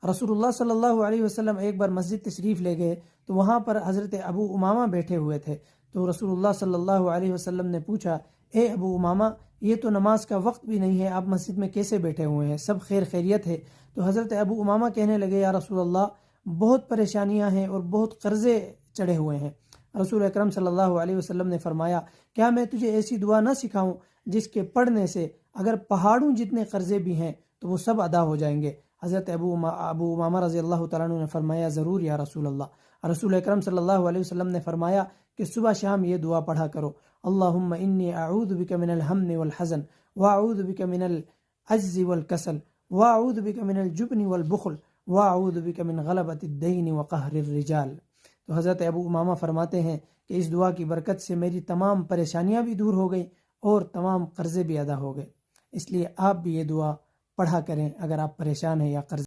رسول اللہ صلی اللہ علیہ وسلم ایک بار مسجد تشریف لے گئے تو وہاں پر حضرت ابو امامہ بیٹھے ہوئے تھے۔ تو رسول اللہ صلی اللہ علیہ وسلم نے پوچھا، اے ابو امامہ، یہ تو نماز کا وقت بھی نہیں ہے، آپ مسجد میں کیسے بیٹھے ہوئے ہیں؟ سب خیر خیریت ہے؟ تو حضرت ابو امامہ کہنے لگے، یا رسول اللہ، بہت پریشانیاں ہیں اور بہت قرضے چڑھے ہوئے ہیں۔ رسول اکرم صلی اللہ علیہ وسلم نے فرمایا، کیا میں تجھے ایسی دعا نہ سکھاؤں جس کے پڑھنے سے اگر پہاڑوں جتنے قرضے بھی ہیں تو وہ سب ادا ہو جائیں گے؟ حضرت ابو امامہ رضی اللہ تعالیٰ عنہ نے فرمایا، ضرور یا رسول اللہ۔ رسول اکرم صلی اللہ علیہ وسلم نے فرمایا کہ صبح شام یہ دعا پڑھا کرو، اللہم انی اعوذ بک من الہم والحزن واعوذ بک من العجز والکسل واعوذ بک من الجبن والبخل واعوذ بک من غلبۃ الدین وقہر الرجال۔ تو حضرت ابو امامہ فرماتے ہیں کہ اس دعا کی برکت سے میری تمام پریشانیاں بھی دور ہو گئیں اور تمام قرضے بھی ادا ہو گئے۔ اس لیے آپ بھی یہ دعا پڑھا کریں اگر آپ پریشان ہیں یا قرض